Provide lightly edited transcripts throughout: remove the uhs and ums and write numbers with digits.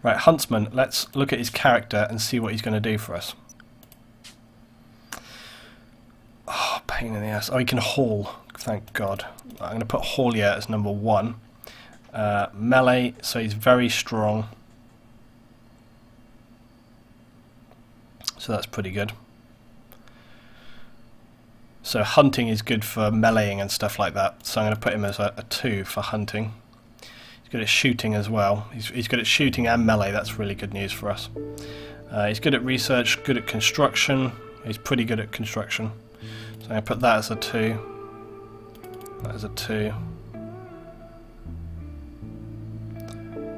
Right, Huntsman, let's look at his character and see what he's going to do for us. Oh, pain in the ass. Oh, he can haul. Thank God. I'm going to put Haulier as number 1. Melee, so he's very strong. So that's pretty good. So hunting is good for meleeing and stuff like that. So I'm going to put him as a 2 for hunting. He's good at shooting as well. He's good at shooting and melee. That's really good news for us. He's good at research, good at construction. He's pretty good at construction. So I'm going to put that as a 2. That is a 2.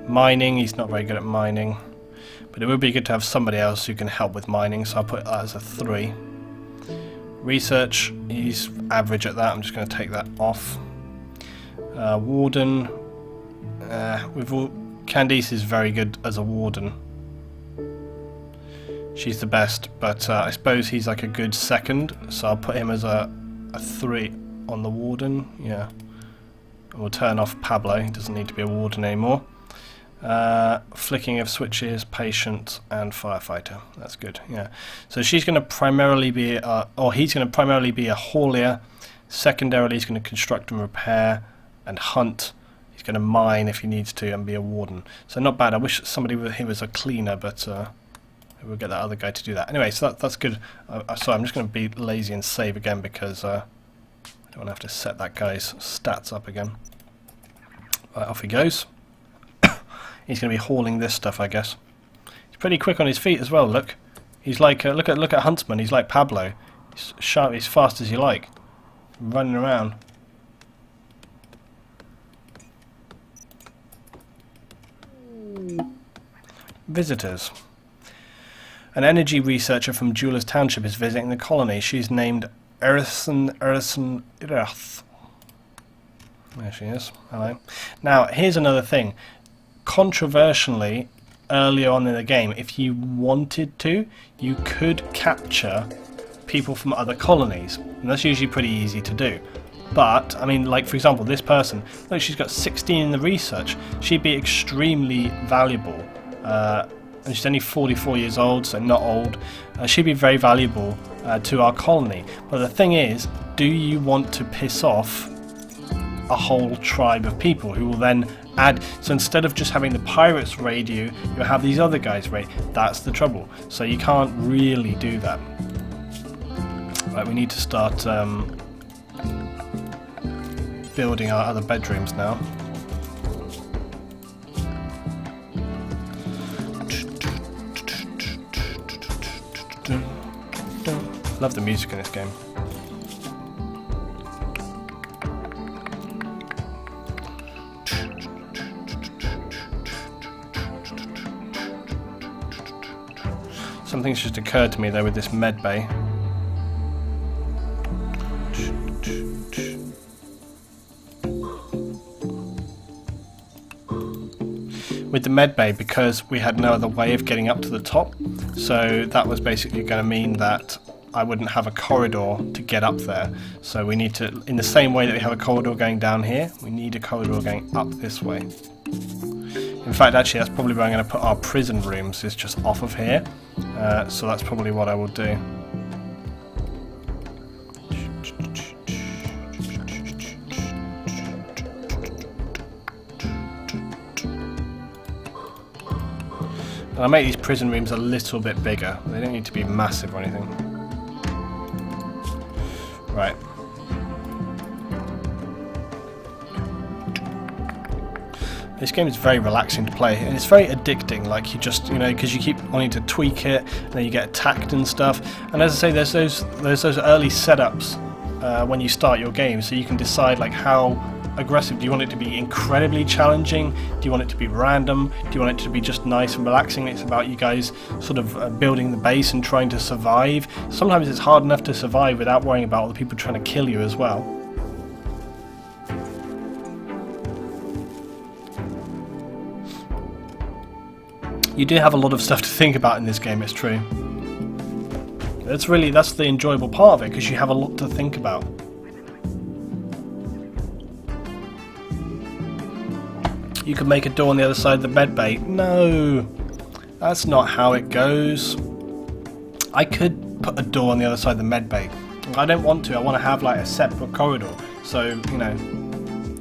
Mining, he's not very good at mining. But it would be good to have somebody else who can help with mining, so I'll put that as a 3. Research, he's average at that. I'm just going to take that off. Warden, Candice is very good as a warden. She's the best, but I suppose he's like a good second, so I'll put him as a 3 on the warden. Yeah, we'll turn off Pablo. He doesn't need to be a warden anymore. Flicking of switches, patient, and firefighter. That's good. Yeah. So she's going to primarily be, or he's going to primarily be a haulier. Secondarily, he's going to construct and repair and hunt. He's going to mine if he needs to and be a warden. So not bad. I wish somebody with him was a cleaner, but we'll get that other guy to do that. Anyway, so that's good. So I'm just going to be lazy and save again because I don't want to have to set that guy's stats up again. Right, off he goes. He's going to be hauling this stuff, I guess. He's pretty quick on his feet as well. Look, he's like look at Huntsman. He's like Pablo. He's sharp. He's fast as you like, running around. Visitors. An energy researcher from Jewelers Township is visiting the colony. She's named Erison Irth. There she is. Hello. Now, here's another thing. Controversially, earlier on in the game, if you wanted to, you could capture people from other colonies, and that's usually pretty easy to do. But, I mean, like for example, this person, look, she's got 16 in the research. She'd be extremely valuable, and she's only 44 years old, so not old. She'd be very valuable to our colony. But the thing is, do you want to piss off a whole tribe of people who will then add, so instead of just having the pirates raid you, you'll have these other guys raid. That's the trouble. So you can't really do that. Right, we need to start building our other bedrooms now. Love the music in this game. Something's just occurred to me though with this med bay. With the med bay, because we had no other way of getting up to the top, so that was basically going to mean that I wouldn't have a corridor to get up there. So we need to, in the same way that we have a corridor going down here, we need a corridor going up this way. In fact, actually, that's probably where I'm going to put our prison rooms, is just off of here. So that's probably what I will do. And I'll make these prison rooms a little bit bigger. They don't need to be massive or anything. Right. This game is very relaxing to play, and it's very addicting. Like, you just, you know, because you keep wanting to tweak it, and then you get attacked and stuff. And as I say, there's those early setups when you start your game, so you can decide like how aggressive. Do you want it to be incredibly challenging? Do you want it to be random? Do you want it to be just nice and relaxing? It's about you guys sort of building the base and trying to survive. Sometimes it's hard enough to survive without worrying about all the people trying to kill you as well. You do have a lot of stuff to think about in this game, it's true. That's the enjoyable part of it, because you have a lot to think about. You could make a door on the other side of the med bay. No, that's not how it goes. I could put a door on the other side of the med bay. I don't want to. I want to have like a separate corridor. So, you know,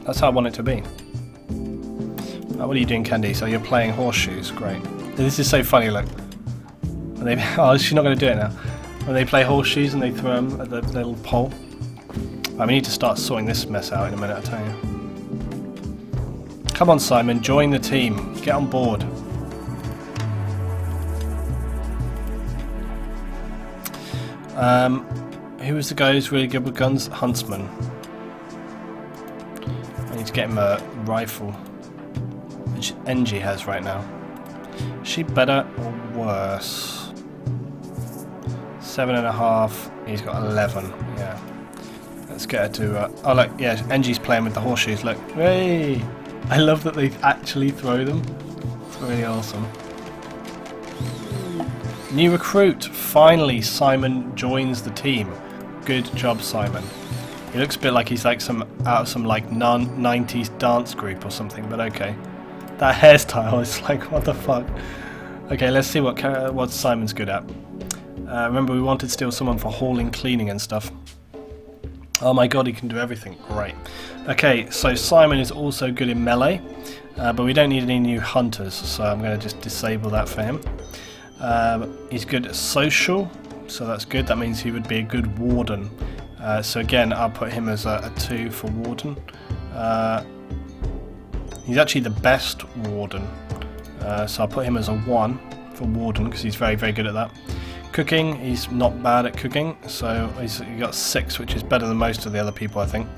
that's how I want it to be. What are you doing, Candy? So you're playing horseshoes. Great. This is so funny, look. When they, oh, she's not going to do it now. When they play horseshoes and they throw them at the little pole. Right, we need to start sorting this mess out in a minute, I tell you. Come on, Simon. Join the team. Get on board. Who was the guy who's really good with guns? Huntsman. I need to get him a rifle. Which NG has right now. Is she better or worse? 7.5. He's got 11. Yeah. Let's get her to... oh look, yeah, NG's playing with the horseshoes. Look. Hey! I love that they actually throw them. It's really awesome. New recruit. Finally, Simon joins the team. Good job, Simon. He looks a bit like he's like out of some like 90s dance group or something, but okay. That hairstyle is like, what the fuck? Okay, let's see what Simon's good at. Remember, we wanted to steal someone for hauling, cleaning and stuff. Oh my god, he can do everything. Great. Okay, so Simon is also good in melee, but we don't need any new hunters, so I'm going to just disable that for him. He's good at social, so that's good. That means he would be a good warden. So again, I'll put him as a 2 for warden. He's actually the best warden, so I'll put him as a 1 for warden because he's very, very good at that. Cooking, he's not bad at cooking, so he got 6, which is better than most of the other people, I think.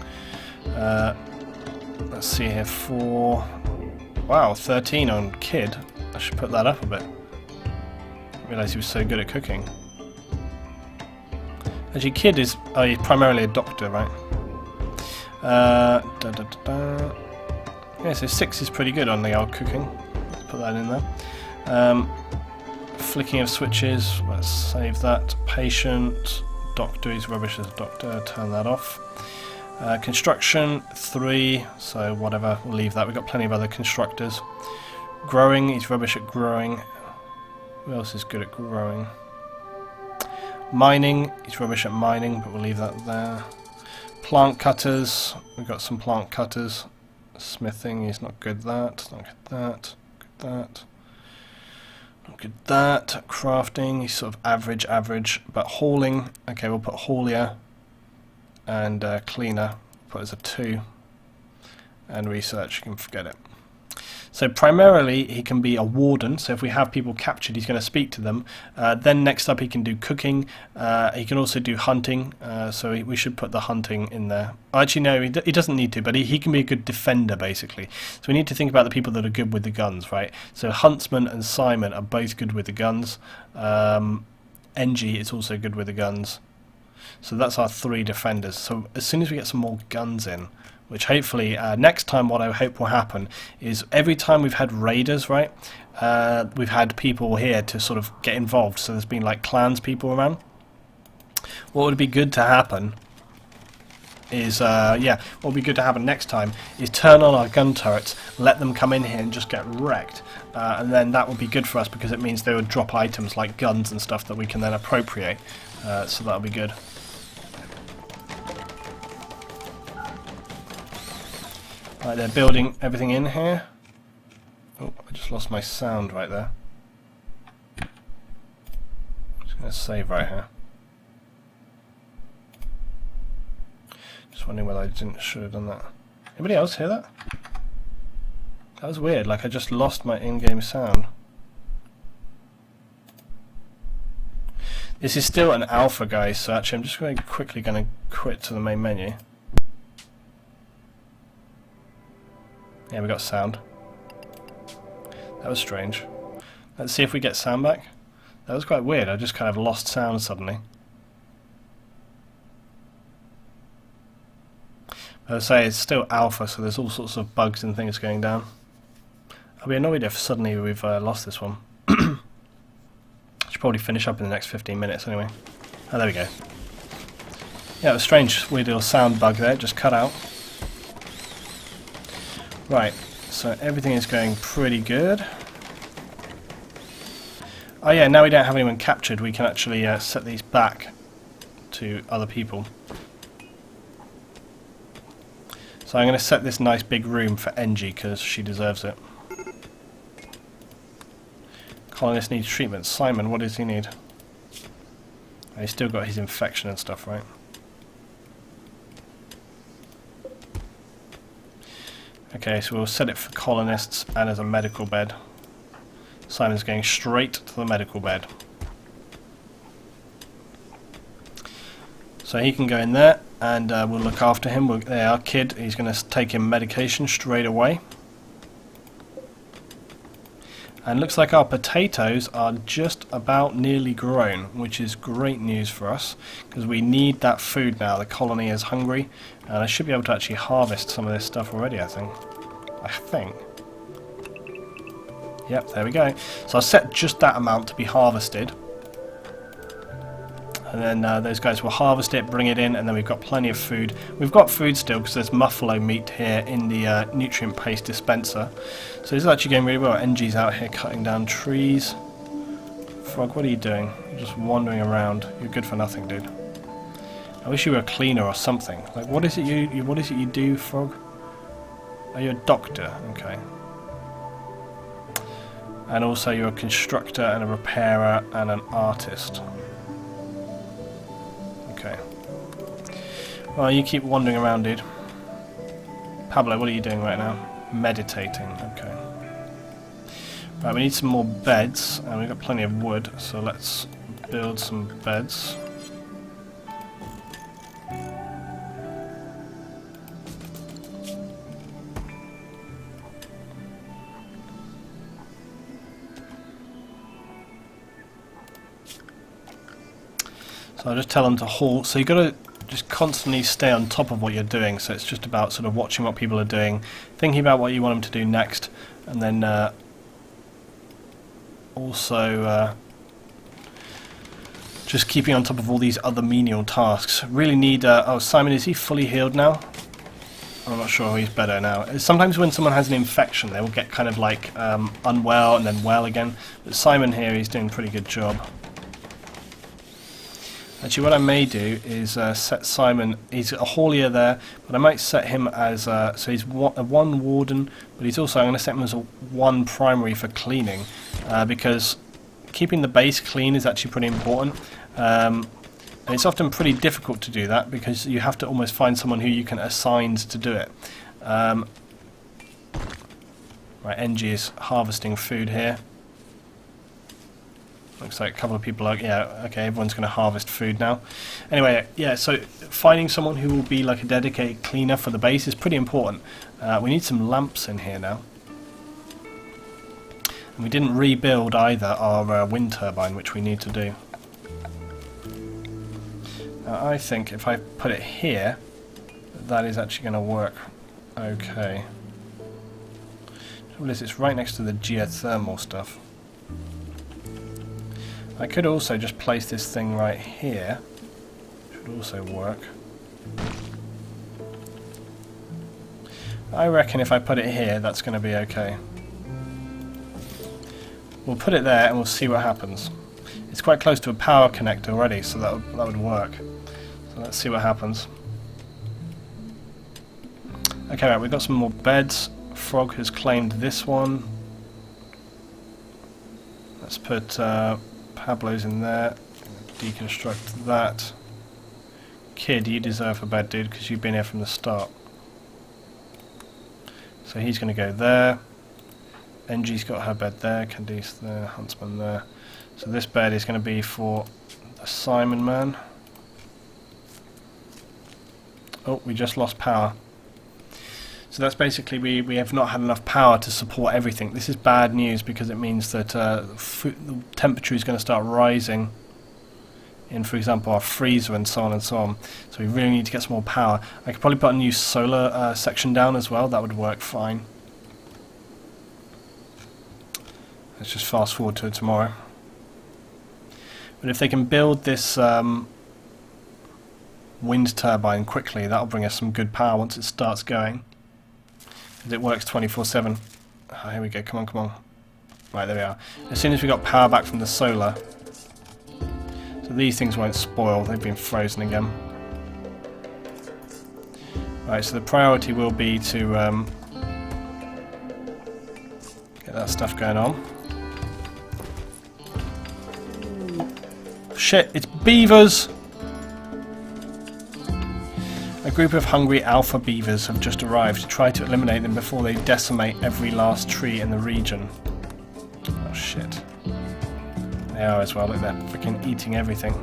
Let's see here, 4. Wow, 13 on Kid. I should put that up a bit. I realised he was so good at cooking. Actually, Kid is he's primarily a doctor, right? Yeah, so 6 is pretty good on the old cooking. Let's put that in there. Flicking of switches, let's save that. Patient, doctor, he's rubbish as a doctor, turn that off. Construction, 3, so whatever, we'll leave that. We've got plenty of other constructors. Growing, he's rubbish at growing. Who else is good at growing? Mining, he's rubbish at mining, but we'll leave that there. Plant cutters, we've got some plant cutters. Smithing, he's not good at that, not good at that, good at that. Not good at that. Crafting, he's sort of average, but hauling, okay, we'll put haulier. And cleaner, put as a 2. And research, you can forget it. So primarily he can be a warden, so if we have people captured he's going to speak to them. Then next up he can do cooking, he can also do hunting, so we should put the hunting in there. Actually no, he doesn't need to, but he can be a good defender basically. So we need to think about the people that are good with the guns, right? So Huntsman and Simon are both good with the guns. NG is also good with the guns. So that's our 3 defenders. So as soon as we get some more guns in, which hopefully next time what I hope will happen is every time we've had raiders, right, we've had people here to sort of get involved, so there's been like clans people around. What would be good to happen is, what would be good to happen next time is turn on our gun turrets, let them come in here and just get wrecked, and then that would be good for us because it means they would drop items like guns and stuff that we can then appropriate, so that'll be good. Right, they're building everything in here. Oh, I just lost my sound right there. Just going to save right here. Just wondering whether I should have done that. Anybody else hear that? That was weird, like I just lost my in-game sound. This is still an alpha, guys, so actually I'm just quickly going to quit to the main menu. Yeah, we got sound. That was strange. Let's see if we get sound back. That was quite weird, I just kind of lost sound suddenly. As I say, it's still alpha, so there's all sorts of bugs and things going down. I'll be annoyed if suddenly we've lost this one. Should probably finish up in the next 15 minutes anyway. Oh, there we go. Yeah, it was strange, weird little sound bug there, it just cut out. Right, So everything is going pretty good. Oh yeah, now we don't have anyone captured, we can actually set these back to other people. So I'm going to set this nice big room for Engie because she deserves it. Colonist needs treatment. Simon, what does he need? Oh, he's still got his infection and stuff, right? Okay, so we'll set it for colonists and as a medical bed. Simon's going straight to the medical bed. So he can go in there and we'll look after him. There, our kid, he's going to take him medication straight away. And looks like our potatoes are just about nearly grown, which is great news for us because we need that food now. The colony is hungry and I should be able to actually harvest some of this stuff already, I think. Yep, there we go. So I'll set just that amount to be harvested. And then those guys will harvest it, bring it in, and then we've got plenty of food. We've got food still because there's buffalo meat here in the nutrient paste dispenser. So this is actually going really well. Engie's out here cutting down trees. Frog, what are you doing? You're just wandering around. You're good for nothing, dude. I wish you were a cleaner or something. Like, what is it you do, Frog? Are you a doctor? Okay. And also you're a constructor and a repairer and an artist. Okay. Well, you keep wandering around, dude. Pablo, what are you doing right now? Meditating. Okay. Right, we need some more beds, and we've got plenty of wood, so let's build some beds. So I'll just tell them to halt. So you've got to just constantly stay on top of what you're doing. So it's just about sort of watching what people are doing, thinking about what you want them to do next, and then also just keeping on top of all these other menial tasks. Really need... oh, Simon, is he fully healed now? I'm not sure. He's better now. Sometimes when someone has an infection, they will get kind of like unwell and then well again. But Simon here, he's doing a pretty good job. Actually, what I may do is set Simon, he's a haulier there, but I might set him as, so he's one warden, but he's also, I'm going to set him as a one primary for cleaning, because keeping the base clean is actually pretty important, and it's often pretty difficult to do that, because you have to almost find someone who you can assign to do it. Right, Engie is harvesting food here. Looks like a couple of people are, yeah, okay, everyone's going to harvest food now. Anyway, yeah, so finding someone who will be like a dedicated cleaner for the base is pretty important. We need some lamps in here now. And we didn't rebuild either our wind turbine, which we need to do. Now, I think if I put it here, that is actually going to work okay. It's right next to the geothermal stuff. I could also just place this thing right here. Should also work. I reckon if I put it here, that's going to be okay. We'll put it there and we'll see what happens. It's quite close to a power connector already, so that would work. So let's see what happens. Okay, right, we've got some more beds. Frog has claimed this one. Let's put Pablo's in there. Deconstruct that. Kid, you deserve a bed, dude, because you've been here from the start. So he's going to go there. Engie's got her bed there. Candice there. Huntsman there. So this bed is going to be for the Simon man. Oh, we just lost power. So that's basically we have not had enough power to support everything. This is bad news because it means that the temperature is going to start rising in, for example, our freezer and so on and so on. So we really need to get some more power. I could probably put a new solar section down as well. That would work fine. Let's just fast forward to tomorrow. But if they can build this wind turbine quickly, that'll bring us some good power once it starts going. because it works 24/7. Oh, here we go, come on, come on. Right, there we are. As soon as we got power back from the solar, so these things won't spoil, they've been frozen again. Right, so the priority will be to get that stuff going on. Shit, it's beavers! A group of hungry alpha beavers have just arrived. Try to eliminate them before they decimate every last tree in the region. Oh shit. They are as well, look, they're freaking eating everything.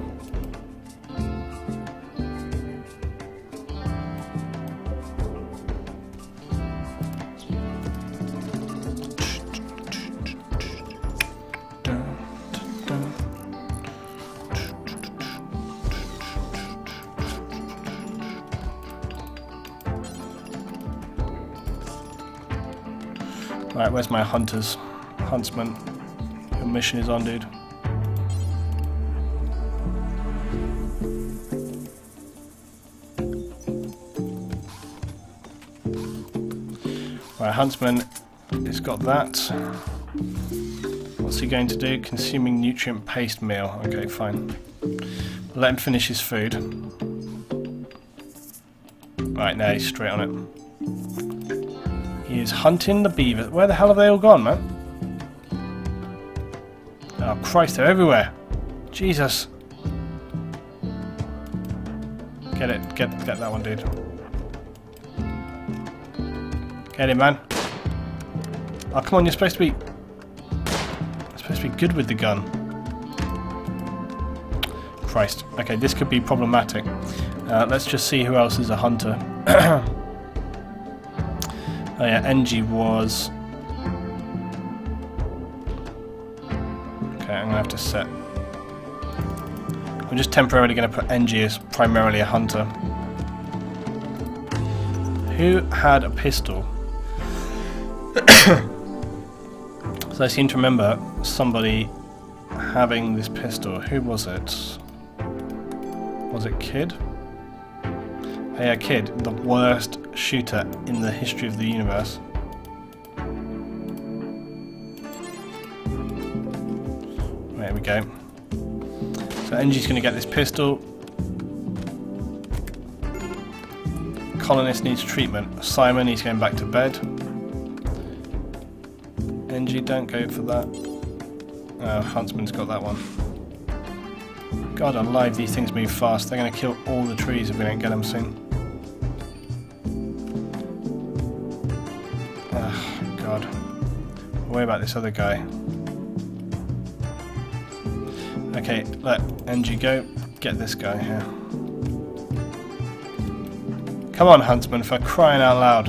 Right, where's my huntsman? Your mission is on, dude. Right, huntsman has got that. What's he going to do? Consuming nutrient paste meal. Okay, fine. Let him finish his food. Right, now he's straight on it. He is hunting the beavers. Where the hell have they all gone, man? Oh Christ, they're everywhere. Jesus. Get it, get that one, dude. Get him, man. Oh come on, you're supposed to be good with the gun. Christ. Okay, this could be problematic. Let's just see who else is a hunter. Oh yeah, NG was... Okay, I'm going to have to set... I'm just temporarily going to put NG as primarily a hunter. Who had a pistol? So I seem to remember somebody having this pistol. Who was it? Was it Kid? Oh yeah, Kid, the worst shooter in the history of the universe. There we go. So NG's going to get this pistol. Colonist needs treatment. Simon, he's going back to bed. NG, don't go for that. Oh, Huntsman's got that one. God alive, these things move fast. They're going to kill all the trees if we don't get them soon. Oh, God. Worry about this other guy. Okay, let NG go. Get this guy here. Come on, Huntsman, for crying out loud.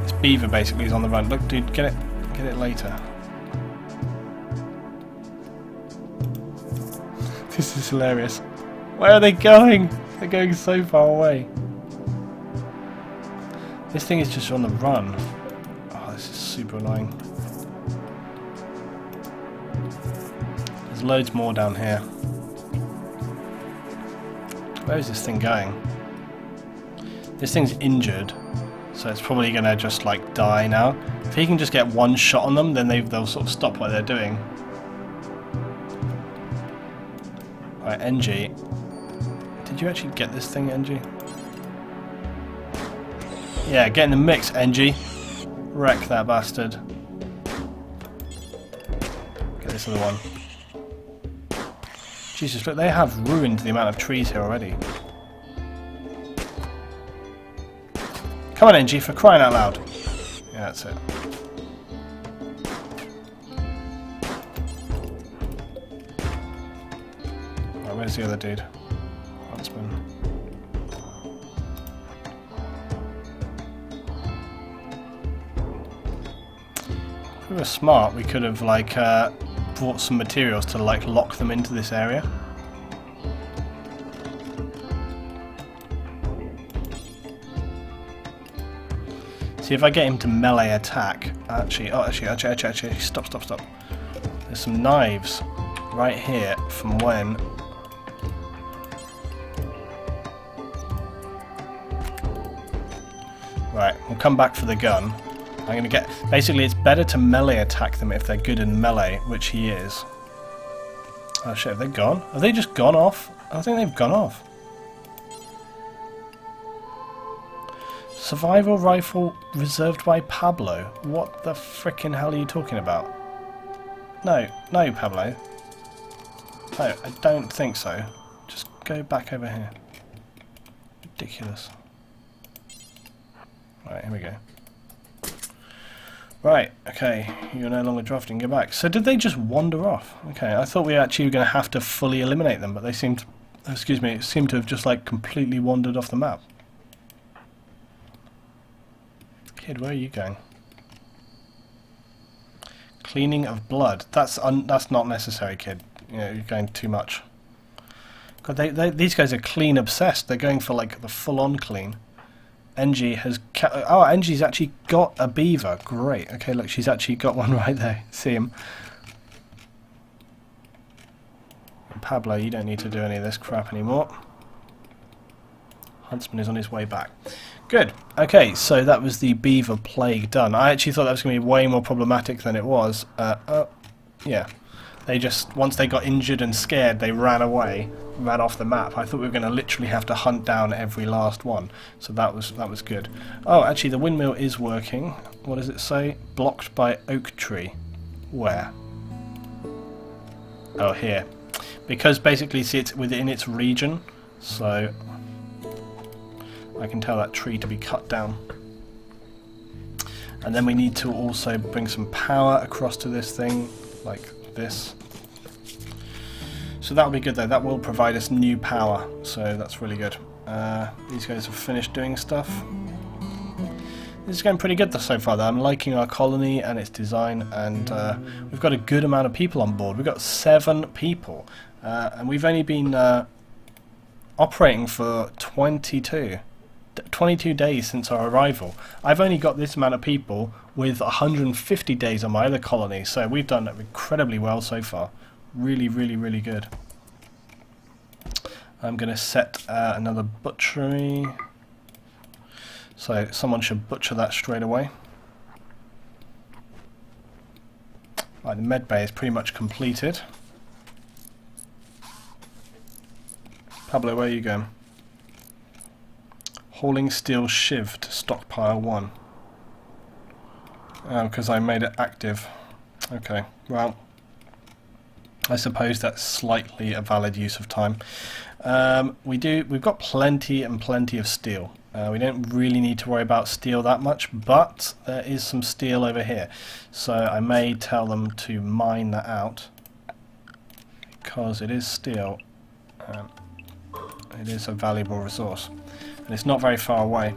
This beaver basically is on the run. Look, dude, get it later. This is hilarious. Where are they going? They're going so far away. This thing is just on the run. Oh, this is super annoying. There's loads more down here. Where is this thing going? This thing's injured, so it's probably gonna just like die now. If he can just get one shot on them, then they'll sort of stop what they're doing. Right, NG. Did you actually get this thing, NG? Yeah, get in the mix, NG. Wreck that bastard. Get this other one. Jesus, look, they have ruined the amount of trees here already. Come on, NG, for crying out loud. Yeah, that's it. Right, where's the other dude? Huntsman. If we were smart, we could have, like, brought some materials to like lock them into this area. See if I get him to melee attack. Actually, stop. There's some knives right here from when Right, we'll come back for the gun. I'm going to get... Basically, it's better to melee attack them if they're good in melee, which he is. Oh shit, have they gone? Have they just gone off? I think they've gone off. Survival rifle reserved by Pablo. What the frickin' hell are you talking about? No, no, Pablo. No, I don't think so. Just go back over here. Ridiculous. Right, here we go. Right, okay, you're no longer drafting, go back. So did they just wander off? Okay, I thought we actually were going to have to fully eliminate them, but they seemed, excuse me, seemed to have just like completely wandered off the map. Kid, where are you going? Cleaning of blood. That's not necessary, kid. You know, you're going too much. God, these guys are clean obsessed. They're going for like the full-on clean. NG has... Oh, NG's actually got a beaver. Great. Okay, look, she's actually got one right there. See him. And Pablo, you don't need to do any of this crap anymore. Huntsman is on his way back. Good. Okay, so that was the beaver plague done. I actually thought that was going to be way more problematic than it was. Yeah. They just, once they got injured and scared, they ran away, ran off the map. I thought we were going to literally have to hunt down every last one. So that was good. Oh, actually, the windmill is working. What does it say? Blocked by oak tree. Where? Oh, here. Because basically, see, it's within its region. So I can tell that tree to be cut down. And then we need to also bring some power across to this thing, like this. So that'll be good though, that will provide us new power, so that's really good. These guys have finished doing stuff. This is going pretty good so far though. I'm liking our colony and its design, and we've got a good amount of people on board. We've got 7 people, and we've only been operating for 22 days since our arrival. I've only got this amount of people with 150 days on my other colony, so we've done incredibly well so far. Really, really, really good. I'm going to set another butchery, so someone should butcher that straight away. Right, the med bay is pretty much completed. Pablo, where are you going? Hauling steel shiv to stockpile 1. Oh, because I made it active. Okay, well, I suppose that's slightly a valid use of time. We've got plenty and plenty of steel. We don't really need to worry about steel that much, but there is some steel over here. So I may tell them to mine that out, because it is steel. It is a valuable resource. And it's not very far away.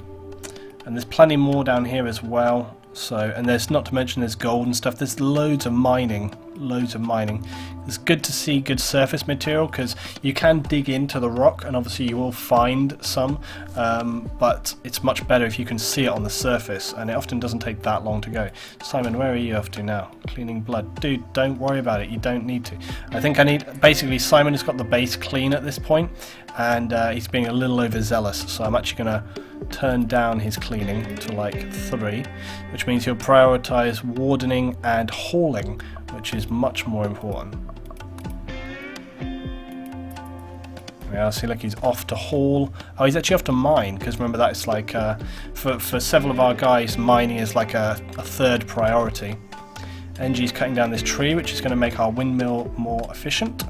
And there's plenty more down here as well. So, and there's, not to mention, there's gold and stuff. There's loads of mining. Loads of mining. It's good to see good surface material, because you can dig into the rock and obviously you will find some, but it's much better if you can see it on the surface, and it often doesn't take that long to go. Simon, where are you off to now? Cleaning blood. Dude, don't worry about it. You don't need to. I think I need... Basically, Simon has got the base clean at this point, and he's being a little overzealous, so I'm actually going to turn down his cleaning to like 3, which means he'll prioritize wardening and hauling, which is much more important. Yeah, see, like, he's off to haul. Oh, he's actually off to mine, because remember, that's like for several of our guys, mining is like a 3rd priority. NG's cutting down this tree, which is going to make our windmill more efficient.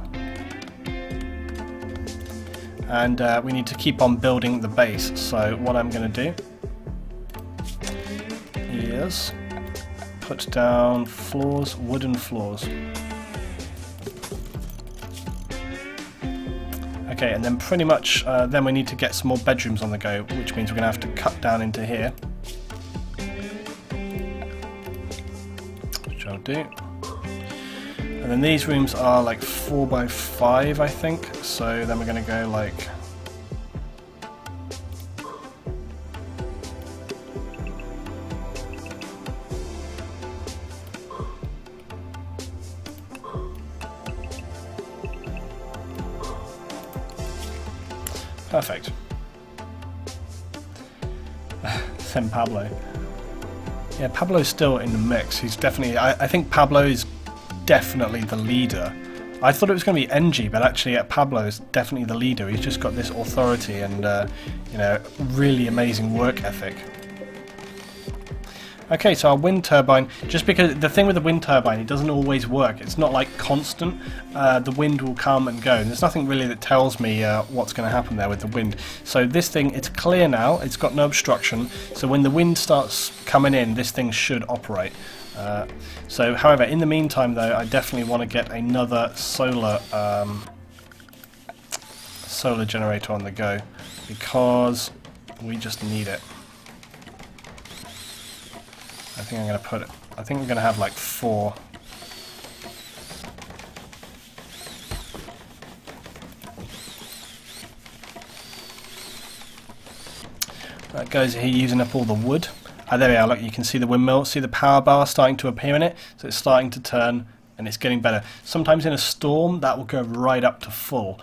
And we need to keep on building the base. So what I'm going to do is put down floors, wooden floors. Okay, and then pretty much then we need to get some more bedrooms on the go, which means we're going to have to cut down into here. Which I'll do. And then these rooms are like 4 by 5, I think. So then we're going to go like... Perfect. send Pablo. Yeah, Pablo's still in the mix. He's definitely... I think Pablo is definitely the leader. I thought it was going to be NG, but actually Pablo is definitely the leader. He's just got this authority and, you know, really amazing work ethic. Okay, so our wind turbine, just because the thing with the wind turbine, it doesn't always work. It's not like constant. The wind will come and go. And there's nothing really that tells me what's going to happen there with the wind. So this thing, it's clear now. It's got no obstruction. So when the wind starts coming in, this thing should operate. So, however, in the meantime, though, I definitely want to get another solar generator on the go because we just need it. I think I'm going to put it. I think I'm going to have like 4. That goes here using up all the wood. There we are, look, you can see the windmill, see the power bar starting to appear in it, so it's starting to turn and it's getting better. Sometimes in a storm that will go right up to full,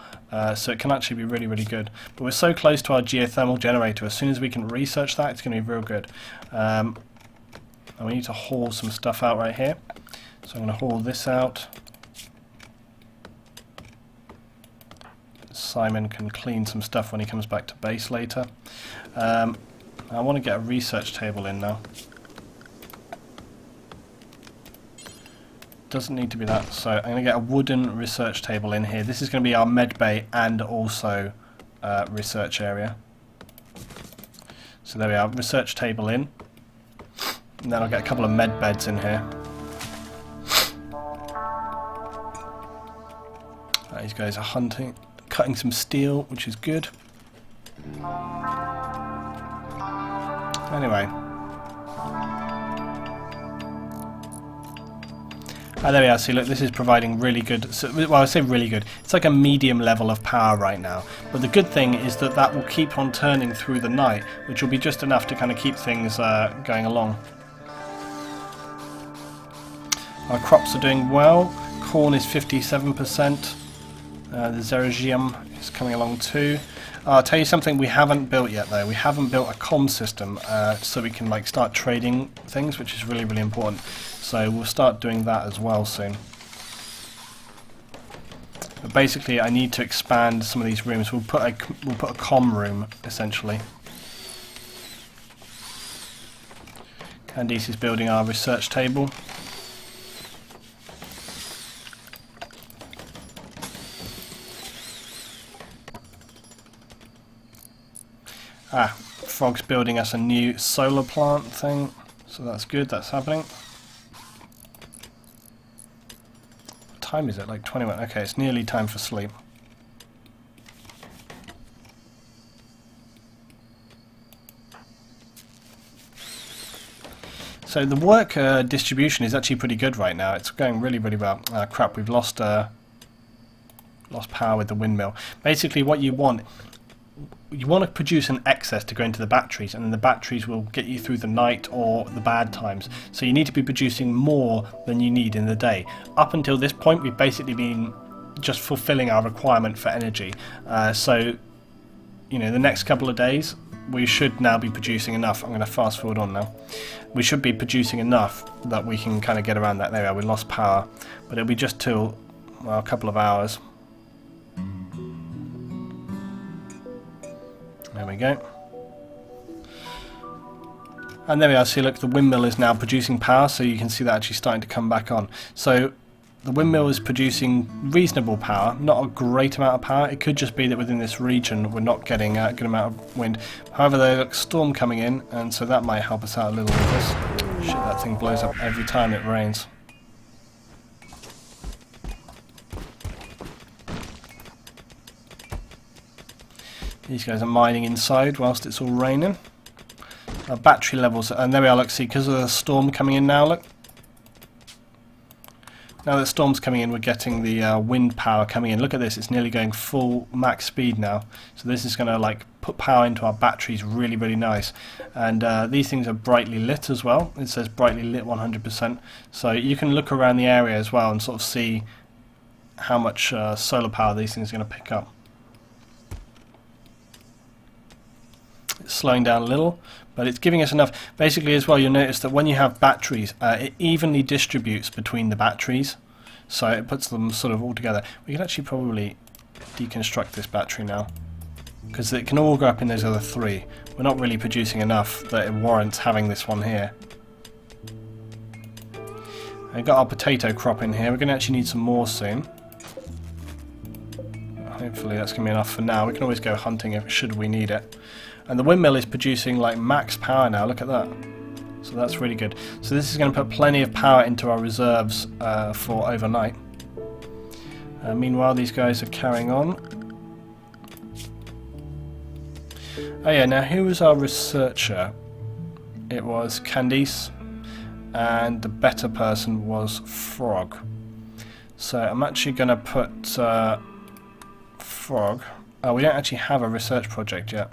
so it can actually be really, really good. But we're so close to our geothermal generator, as soon as we can research that, it's going to be real good. And we need to haul some stuff out right here, so I'm going to haul this out. Simon can clean some stuff when he comes back to base later. I want to get a research table in now. Doesn't need to be that, so I'm going to get a wooden research table in here. This is going to be our med bay and also research area. So there we are, research table in. And then I'll get a couple of med beds in here. These guys are hunting, cutting some steel, which is good. Anyway. There we are, see look, this is providing really good, well I say really good, it's like a medium level of power right now, but the good thing is that that will keep on turning through the night, which will be just enough to kind of keep things going along. Our crops are doing well, corn is 57%, the Zeragium is coming along too. I'll tell you something we haven't built yet though. We haven't built a comm system so we can like start trading things, which is really, really important. So we'll start doing that as well soon. But basically, I need to expand some of these rooms. We'll put a comm room essentially. Candice is building our research table. Frog's building us a new solar plant thing, so that's good, that's happening. What time is it? Like 21. Okay, it's nearly time for sleep. So the work distribution is actually pretty good right now. It's going really, really well. Crap, we've lost power with the windmill. Basically what you want to produce an excess to go into the batteries, and then the batteries will get you through the night or the bad times. So you need to be producing more than you need in the day. Up until this point, we've basically been just fulfilling our requirement for energy. So, you know, the next couple of days, we should now be producing enough. I'm going to fast forward on now. We should be producing enough that we can kind of get around that area. We lost power, but it'll be just till, well, a couple of hours. There we go. And there we are, see look, the windmill is now producing power, so you can see that actually starting to come back on. So the windmill is producing reasonable power, not a great amount of power. It could just be that within this region we're not getting a good amount of wind. However, there's a storm coming in, and so that might help us out a little with this. Shit, that thing blows up every time it rains. These guys are mining inside whilst it's all raining. Our battery levels, and there we are, look, see, because of the storm coming in now, look. Now that the storm's coming in, we're getting the wind power coming in. Look at this, it's nearly going full max speed now. So this is going to like put power into our batteries really, really nice. And these things are brightly lit as well. It says brightly lit 100%. So you can look around the area as well and sort of see how much solar power these things are going to pick up. slowing down a little, but it's giving us enough. Basically as well, you'll notice that when you have batteries, it evenly distributes between the batteries, so it puts them sort of all together. We could actually probably deconstruct this battery now, because it can all go up in those other 3. We're not really producing enough that it warrants having this one here. We've got our potato crop in here. We're going to actually need some more soon. Hopefully that's going to be enough for now. We can always go hunting if should we need it. And the windmill is producing like max power now. Look at that. So that's really good. So this is going to put plenty of power into our reserves for overnight. Meanwhile, these guys are carrying on. Oh yeah, now who was our researcher? It was Candice, and the better person was Frog. So I'm actually going to put Frog. Oh, we don't actually have a research project yet.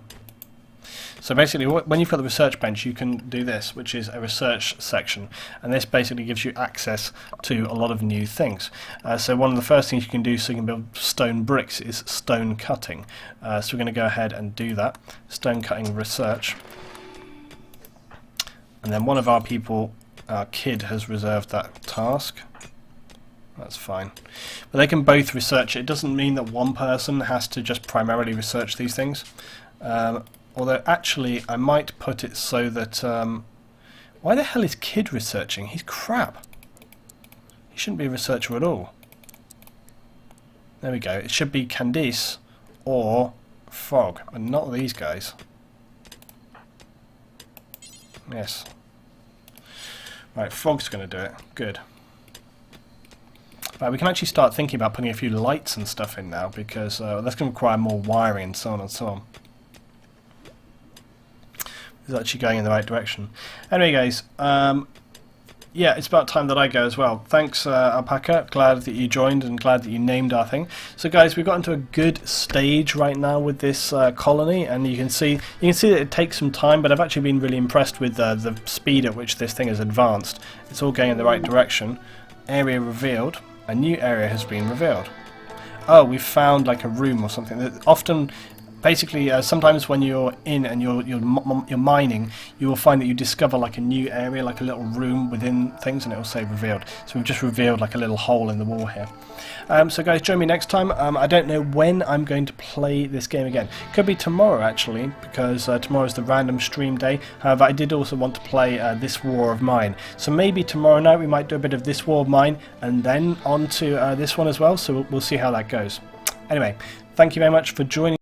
So basically, when you've got the research bench, you can do this, which is a research section, and this basically gives you access to a lot of new things. So one of the first things you can do so you can build stone bricks is stone cutting. So we're going to go ahead and do that. Stone cutting research. And then one of our people, our kid, has reserved that task. That's fine. But they can both research it. It doesn't mean that one person has to just primarily research these things. Although actually I might put it so that... why the hell is Kid researching? He's crap. He shouldn't be a researcher at all. There we go. It should be Candice or Frog, and not these guys. Yes. Right, Frog's going to do it. Good. Right, we can actually start thinking about putting a few lights and stuff in now, because that's going to require more wiring and so on and so on. It's actually going in the right direction. Anyway, guys, yeah, it's about time that I go as well. Thanks, Alpaca. Glad that you joined and glad that you named our thing. So, guys, we've got into a good stage right now with this colony, and you can see that it takes some time, but I've actually been really impressed with the speed at which this thing has advanced. It's all going in the right direction. Area revealed. A new area has been revealed. Oh, we've found like a room or something. That often. Basically, sometimes when you're in and you're mining, you will find that you discover like a new area, like a little room within things, and it will say revealed. So we've just revealed like a little hole in the wall here. So guys, join me next time. I don't know when I'm going to play this game again. Could be tomorrow actually, because tomorrow is the random stream day. However, I did also want to play This War of Mine. So maybe tomorrow night we might do a bit of This War of Mine, and then on to this one as well. So we'll see how that goes. Anyway, thank you very much for joining.